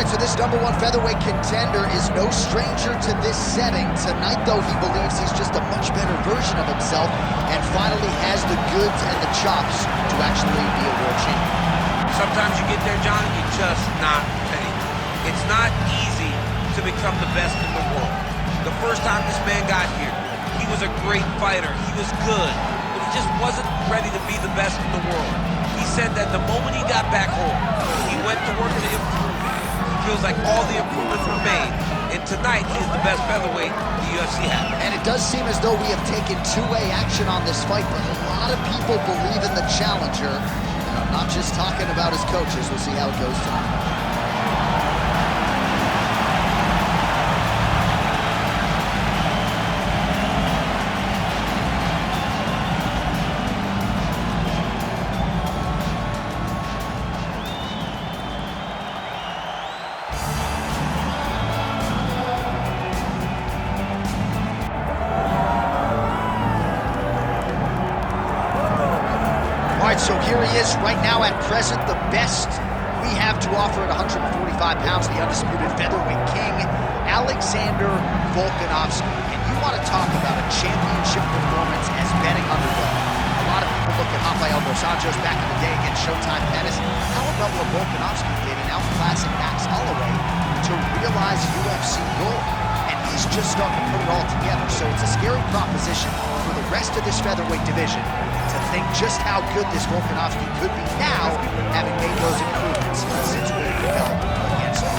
right, so this #1 featherweight contender is no stranger to this setting. Tonight, though, he believes he's just a much better version of himself and finally has the goods and the chops to actually be a world champion. Sometimes you get there, John, and you're just not ready. It's not easy to become the best in the world. The first time this man got here, he was a great fighter. He was good, but he just wasn't ready to be the best in the world. He said that the moment he got back home, he went to work to improve. He feels like all the improvements were made. And tonight, he's the best featherweight the UFC has. And it does seem as though we have taken two-way action on this fight, but a lot of people believe in the challenger. And I'm not just talking about his coaches. We'll see how it goes tonight. All right, so here he is right now at present, the best we have to offer at 145 pounds, the undisputed featherweight king, Alexander Volkanovski. And you want to talk about a championship performance as betting underdog. A lot of people look at Rafael dos Anjos back in the day against Showtime Tennis. How about what Volkanovski did in outclassing Max Holloway to realize UFC gold? And he's just starting to put it all together. So it's a scary proposition for the rest of this featherweight division to think just how good this Volkanovski could be now, having made those improvements since we developed against him.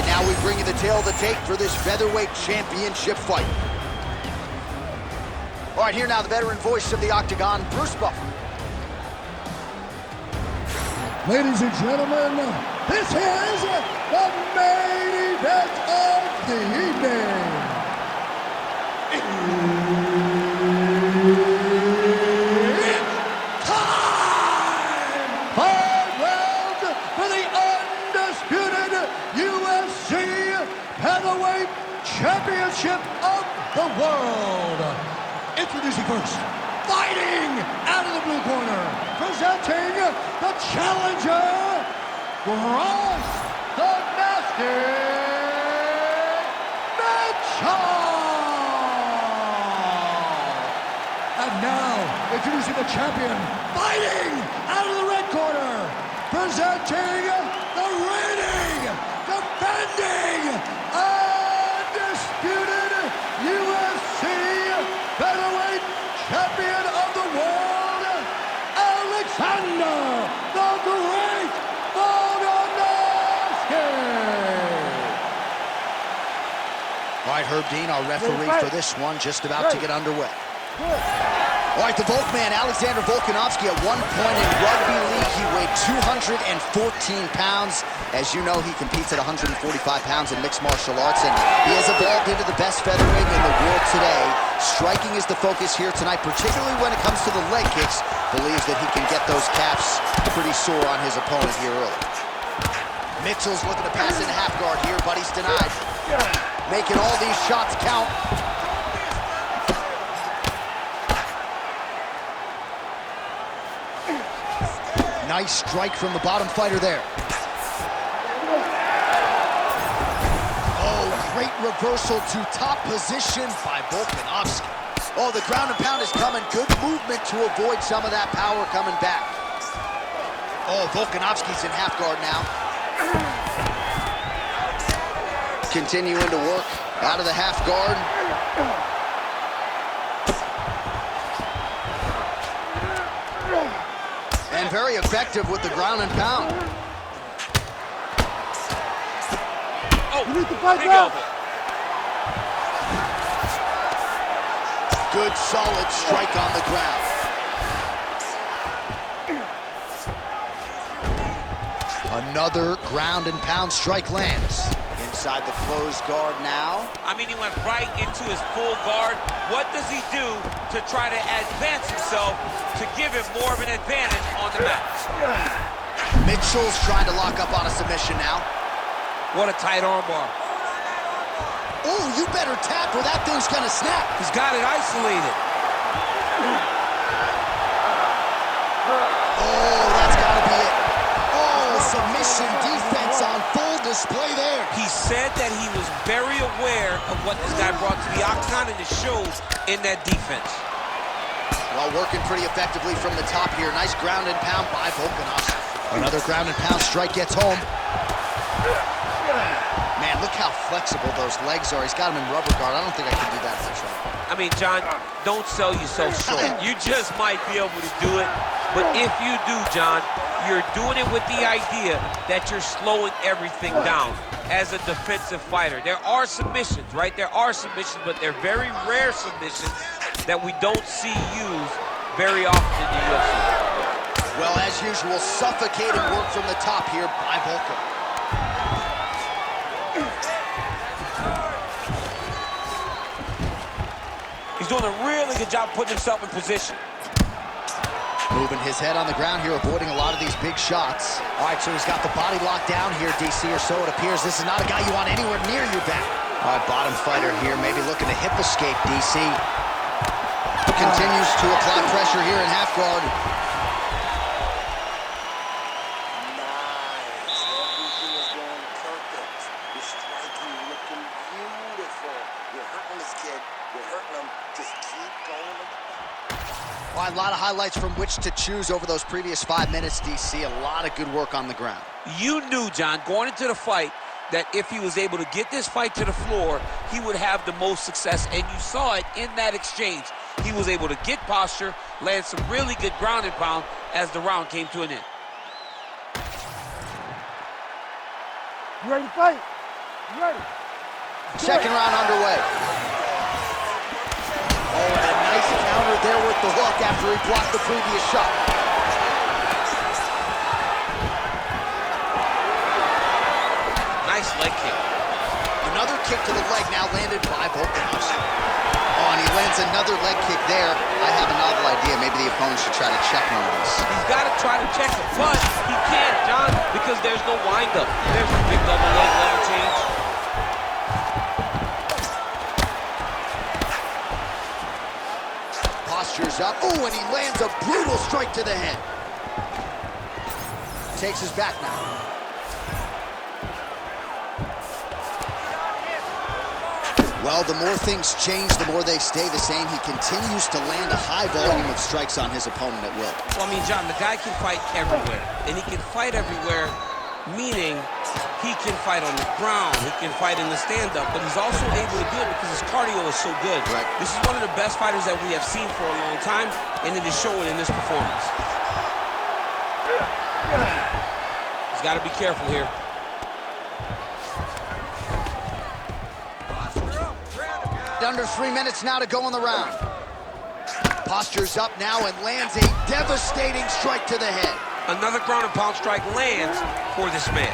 Now we bring you the tale of the tape for this featherweight championship fight. All right, here now the veteran voice of the Octagon, Bruce Buffer. Ladies and gentlemen, this is the main event of the evening. It's time! 5 rounds for the undisputed UFC Heavyweight Championship of the world. Introducing first, fighting out of the blue corner, presenting the challenger, Bryce the Master Mitchell. And now, introducing the champion, fighting out of the red corner, presenting the reigning, defending, undisputed UFC Featherweight Champion of the world, Alexander the Great Volkanovski. All right, Herb Dean, our referee for this one, just about to get underway. All right, the Volkman, Alexander Volkanovski, at one point in rugby league, he weighed 214 pounds. As you know, he competes at 145 pounds in mixed martial arts, and he has evolved into the best featherweight in the world today. Striking is the focus here tonight, particularly when it comes to the leg kicks. Believes that he can get those caps pretty sore on his opponent here early. Mitchell's looking to pass into half guard here, but he's denied. Making all these shots count. Nice strike from the bottom fighter there. Oh, great reversal to top position by Volkanovski. Oh, the ground and pound is coming. Good movement to avoid some of that power coming back. Oh, Volkanovski's in half guard now. Continuing to work out of the half guard. And very effective with the ground and pound. Oh, You need to fight big back. elbow. Good, solid strike on the ground. Another ground and pound strike lands. Inside the closed guard now. I mean, he went right into his full guard. What does he do to try to advance himself to give him more of an advantage on the mat? Mitchell's trying to lock up on a submission now. What a tight armbar. Oh, you better tap or that thing's gonna snap. He's got it isolated. Oh, that's gotta be it. Oh, submission defense on full display there. He said that he was very aware of what this guy brought to the octagon, and it shows in that defense. While working pretty effectively from the top here. Nice ground and pound by Volkanovski. Another ground and pound strike gets home. Man, look how flexible those legs are. He's got him in rubber guard. I don't think I can do that for sure. I mean, John, don't sell yourself short. You just might be able to do it. But if you do, John, you're doing it with the idea that you're slowing everything down as a defensive fighter. There are submissions, right? There are submissions, but they're very rare submissions that we don't see used very often in the UFC. Well, as usual, suffocating work from the top here by Volkan. He's doing a really good job putting himself in position. Moving his head on the ground here, avoiding a lot of these big shots. All right, so he's got the body locked down here, DC, or so it appears. This is not a guy you want anywhere near your back. All right, bottom fighter here, maybe looking to hip escape, DC. Continues to apply pressure here in half guard. A lot of highlights from which to choose over those previous 5 minutes, DC. A lot of good work on the ground. You knew, John, going into the fight, that if he was able to get this fight to the floor, he would have the most success, and you saw it in that exchange. He was able to get posture, land some really good ground and pound as the round came to an end. You ready to fight? You ready? Second round underway. Oh, and a nice counter there with the hook after he blocked the previous shot. Nice leg kick. Another kick to the leg now landed by Volkanovski. Oh, and he lands another leg kick there. I have a novel idea. Maybe the opponent should try to check one of these. He's got to try to check it, but he can't, John, because there's no windup. There's a big double leg level change. Posture's up. Oh, and he lands a brutal strike to the head. Takes his back now. Well, the more things change, the more they stay the same. He continues to land a high volume of strikes on his opponent at will. Well, I mean, John, the guy can fight everywhere. And he can fight everywhere, meaning he can fight on the ground, he can fight in the stand-up, but he's also able to do it because his cardio is so good. Right. This is one of the best fighters that we have seen for a long time, and it is showing in this performance. He's got to be careful here. Under 3 minutes now to go in the round. Posture's up now and lands a devastating strike to the head. Another ground and pound strike lands for this man.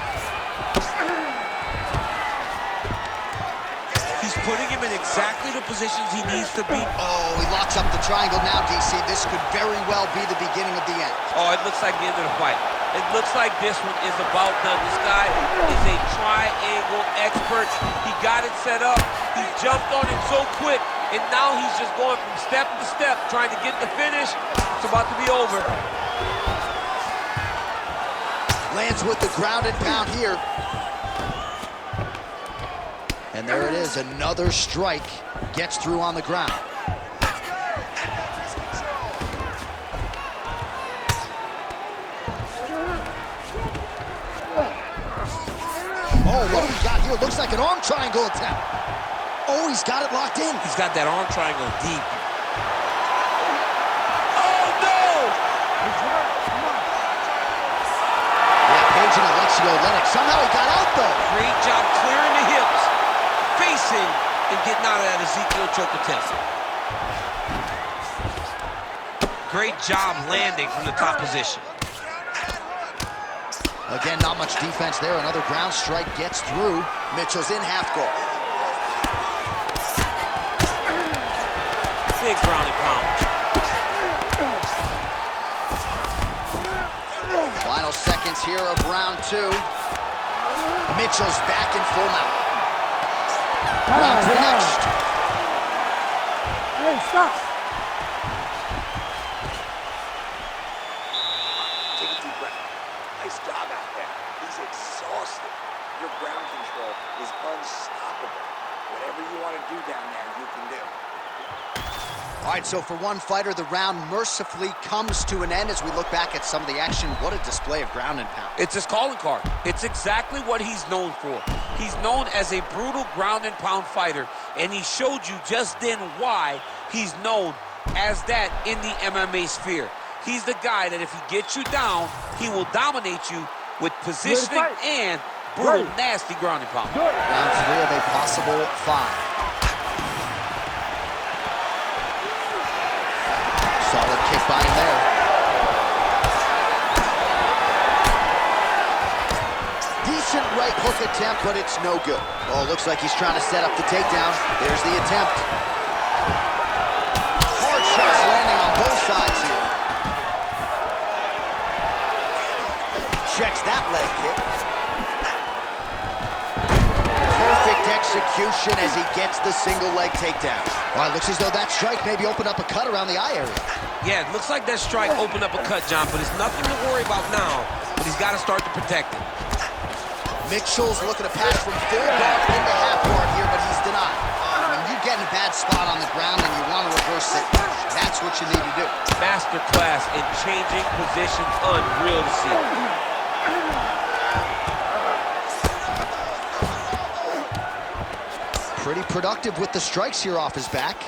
He's putting him in exactly the positions he needs to be. Oh, he locks up the triangle now, DC. This could very well be the beginning of the end. Oh, it looks like the end of the fight. It looks like this one is about done. This guy is a triangle expert. He got it set up. He jumped on it so quick, and now he's just going from step to step, trying to get the finish. It's about to be over. Lands with the ground and pound here. And there it is, another strike gets through on the ground. Oh, what do we got here? Looks like an arm triangle attempt. Oh, he's got it locked in. He's got that arm triangle deep. Oh, no! Yeah, Page and Alexio Lennox. Somehow he got out, though. Great job clearing the hips, facing, and getting out of that Ezekiel choke attempt. Great job landing from the top position. Again, not much defense there. Another ground strike gets through. Mitchell's in half guard. Big ground and pound. Final seconds here of round 2. Mitchell's back in full mount. Round 3 next. Hey, stop. Take a deep breath. Nice job out there. He's exhausted. Your ground control is unstoppable. Whatever you want to do down there, you can do. All right, so for one fighter, the round mercifully comes to an end as we look back at some of the action. What a display of ground and pound. It's his calling card. It's exactly what he's known for. He's known as a brutal ground and pound fighter, and he showed you just then why he's known as that in the MMA sphere. He's the guy that if he gets you down, he will dominate you with positioning and brutal, nasty ground and pound. Round 3 of a possible 5. Solid kick by him there. Decent right hook attempt, but it's no good. Oh, looks like he's trying to set up the takedown. There's the attempt. Hard shots landing on both sides here. Checks that leg kick. Perfect execution as he gets the single leg takedown. Well, it looks as though that strike maybe opened up a cut around the eye area. Yeah, it looks like that strike opened up a cut, John, but it's nothing to worry about now, but he's got to start to protect it. Mitchell's looking to pass from full guard into half guard here, but he's denied. When you get in a bad spot on the ground and you want to reverse it, that's what you need to do. Masterclass in changing position, unreal to see. Pretty productive with the strikes here off his back.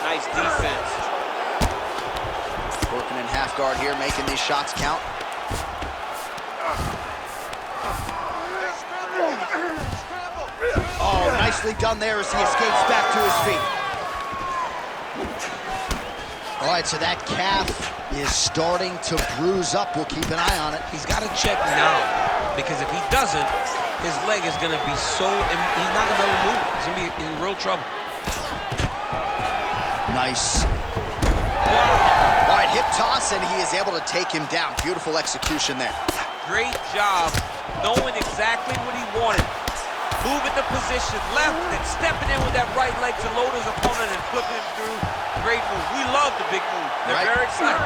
Nice defense. Working in half guard here, making these shots count. Oh, nicely done there as he escapes back to his feet. All right, so that calf is starting to bruise up. We'll keep an eye on it. He's got to check now, because if he doesn't, his leg is going to be so, he's not going to be able to move. He's going to be in real trouble. Nice. All right, hip toss, and he is able to take him down. Beautiful execution there. Great job knowing exactly what he wanted. Moving the position left and stepping in with that right leg to load his opponent and flipping him through. Great move. We love the big move. They're very excited.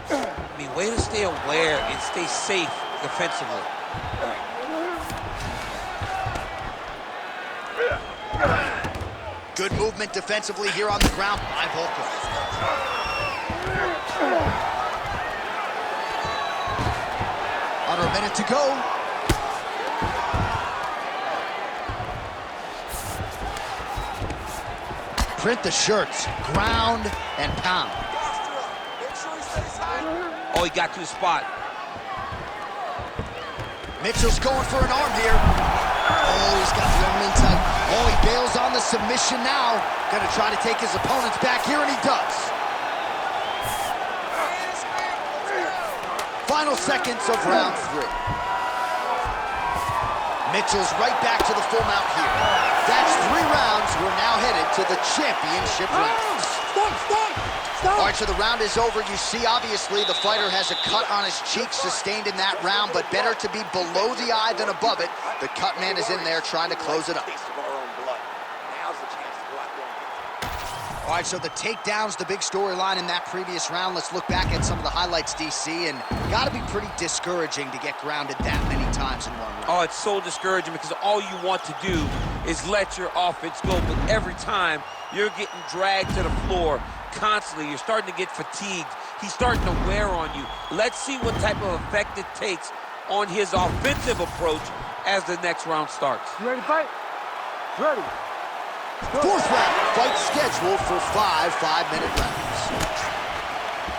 I mean, way to stay aware and stay safe defensively. Good movement defensively here on the ground by Volkov. Under a minute to go. Print the shirts, ground and pound. Oh, he got to his spot. Mitchell's going for an arm here. Oh, he's got the arm in tight. Oh, he bails on the submission now. Gonna try to take his opponents back here, and he does. Final seconds of round 3. Mitchell's right back to the full mount here. That's 3 rounds. We're now headed to the championship rounds. Stop. All right, so the round is over. You see, obviously, the fighter has a cut on his cheek sustained in that round, but better to be below the eye than above it. The cut man is in there trying to close it up. All right, so the takedown's the big storyline in that previous round. Let's look back at some of the highlights, DC, and got to be pretty discouraging to get grounded that many times in one round. Oh, it's so discouraging because all you want to do is let your offense go, but every time you're getting dragged to the floor constantly, you're starting to get fatigued. He's starting to wear on you. Let's see what type of effect it takes on his offensive approach as the next round starts. You ready to fight? Ready. Fourth round, fight scheduled for 5 5-minute rounds.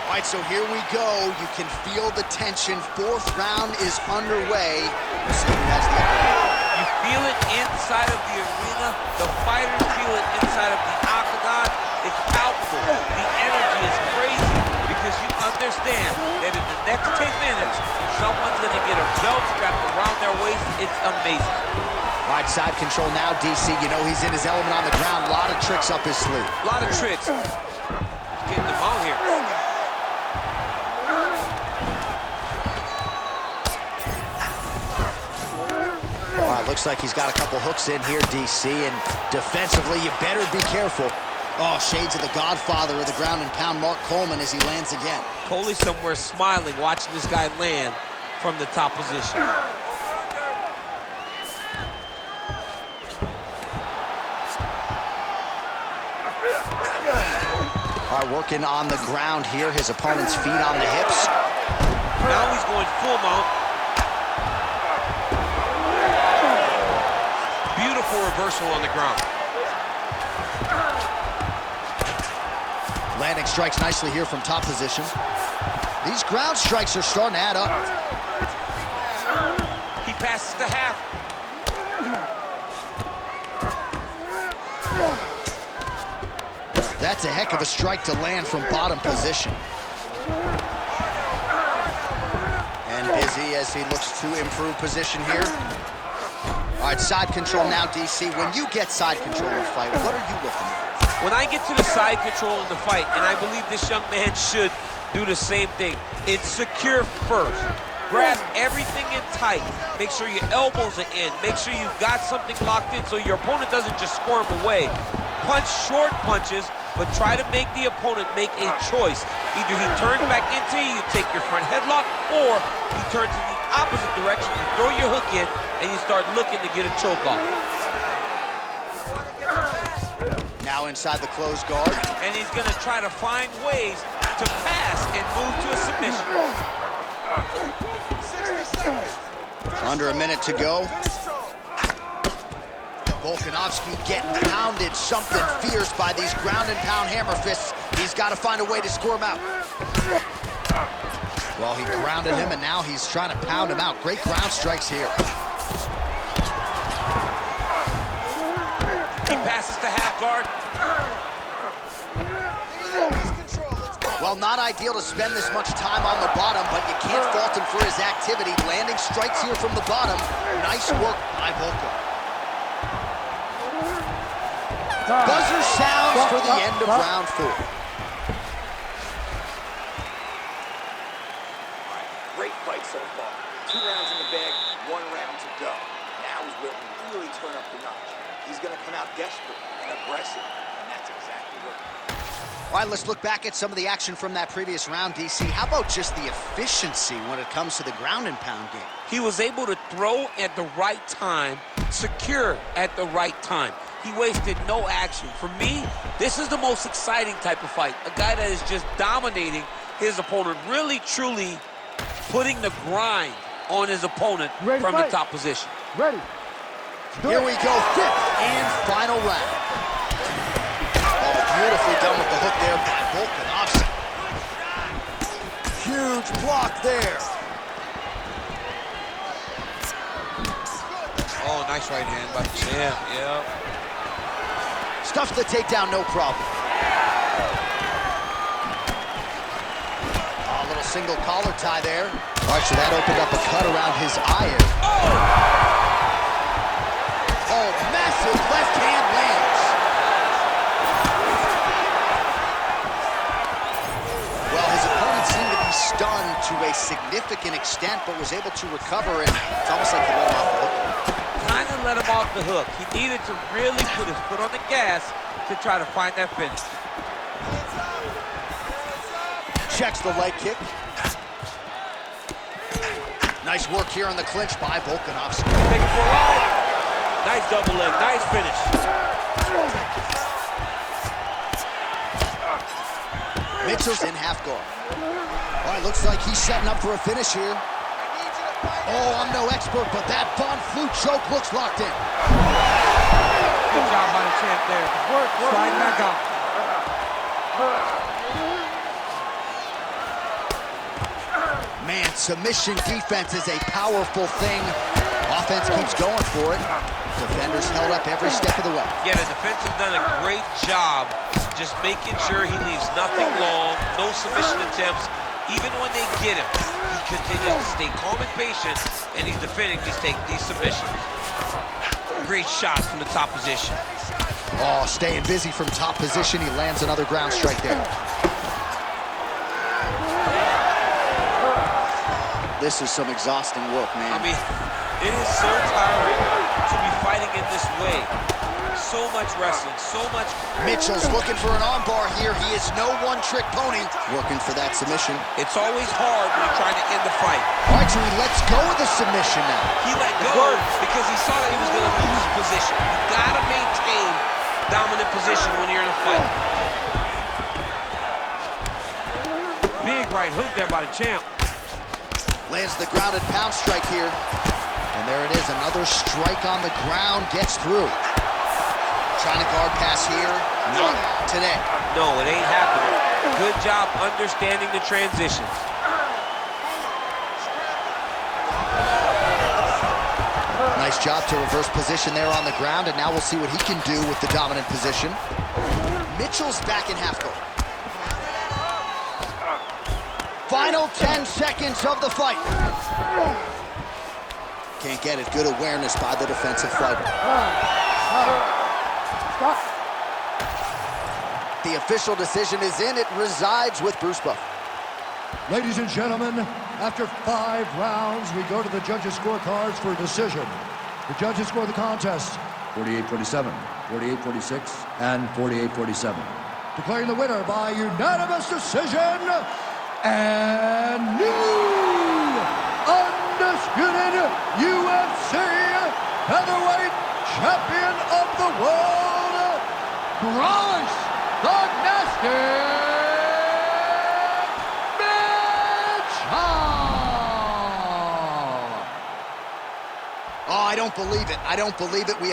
All All right, so here we go. You can feel the tension. Fourth round is underway. We'll see who has the upper hand. You feel it inside of the arena. The fighters feel it inside of the octagon. It's palpable. The energy is crazy because you understand that in the next 10 minutes, someone's going to get a belt strapped around their waist. It's amazing. All right, side control now, DC. You know he's in his element on the ground. A lot of tricks up his sleeve. A lot of tricks. Getting them out here. All right, looks like he's got a couple hooks in here, DC, and defensively, you better be careful. Oh, shades of the godfather of the ground and pound, Mark Coleman, as he lands again. Coley's somewhere smiling, watching this guy land from the top position. All right, working on the ground here. His opponent's feet on the hips. Now he's going full mount. Beautiful reversal on the ground. Landing strikes nicely here from top position. These ground strikes are starting to add up. He passes the half. That's a heck of a strike to land from bottom position. And busy as he looks to improve position here. All right, side control now, DC. When you get side control in a fight, what are you looking at? When I get to the side control in the fight, and I believe this young man should do the same thing, it's secure first. Grab everything in tight. Make sure your elbows are in. Make sure you've got something locked in so your opponent doesn't just squirm away. Punch short punches, but try to make the opponent make a choice. Either he turns back into you, take your front headlock, or he turns in the opposite direction, you throw your hook in, and you start looking to get a choke off. Now inside the closed guard. And he's going to try to find ways to pass and move to a submission. Under a minute to go. Volkanovski getting pounded, something fierce by these ground and pound hammer fists. He's got to find a way to score him out. Well, he grounded him, and now he's trying to pound him out. Great ground strikes here. He passes the half guard. Well, not ideal to spend this much time on the bottom, but you can't fault him for his activity. Landing strikes here from the bottom. Nice work by Volka. Buzzer sounds for the end of round 4. Great fight so far. 2 rounds in the bag, 1 round to go. Now is where we really turn up the notch. He's going to come out desperate and aggressive, and that's exactly what. All right, let's look back at some of the action from that previous round, DC. How about just the efficiency when it comes to the ground and pound game? He was able to throw at the right time, secure at the right time. He wasted no action. For me, this is the most exciting type of fight. A guy that is just dominating his opponent, really, truly putting the grind on his opponent from the top position. Ready. Here we go, 5th and final round. Oh, beautifully done with the hook there by Volkanovski. Huge block there. Oh, nice right hand by the champ, yeah. Stuffs the takedown, no problem. A little single collar tie there. All right, so that opened up a cut around his eye. Oh, massive left hand lands. Well, his opponent seemed to be stunned to a significant extent, but was able to recover, and it's almost like he let him off the hook. Kind of let him off the hook. He needed to really put his foot on the gas to try to find that finish. Checks the leg kick. Nice work here on the clinch by Volkanovski. Take it for a ride. Nice double leg, nice finish. Mitchell's in half guard. All right, looks like he's setting up for a finish here. Oh, I'm no expert, but that Von Flue choke looks locked in. Good job by the champ there. Slide back out. Man, submission defense is a powerful thing. Offense keeps going for it. Defenders held up every step of the way. Yeah, the defense has done a great job just making sure he leaves nothing long, no submission attempts. Even when they get him, he continues to stay calm and patient, and he's defending these submissions. Great shot from the top position. Oh, staying busy from top position. He lands another ground strike there. This is some exhausting work, man. I mean, it is so tiring to be fighting in this way. So much wrestling, so much. Mitchell's looking for an armbar here. He is no one-trick pony. Working for that submission. It's always hard when you're trying to end the fight. All right, so he lets go of the submission now. He let go because he saw that he was going to lose his position. You got to maintain dominant position when you're in a fight. Big right hook there by the champ. Lands the grounded pound strike here. And there it is, another strike on the ground, gets through. Trying to guard pass here, not today. No, it ain't happening. Good job understanding the transitions. Nice job to reverse position there on the ground, and now we'll see what he can do with the dominant position. Mitchell's back in half guard. Final 10 seconds of the fight. Can't get it. Good awareness by the defensive fighter. Stop. The official decision is in. It resides with Bruce Buffer. Ladies and gentlemen, after 5 rounds, we go to the judges' scorecards for a decision. The judges score the contest 48-47, 48-46, and 48-47. Declaring the winner by unanimous decision, and new undisputed UFC heavyweight champion of the world, Bryce the Nasty Mitchell! Oh, I don't believe it. I don't believe it. We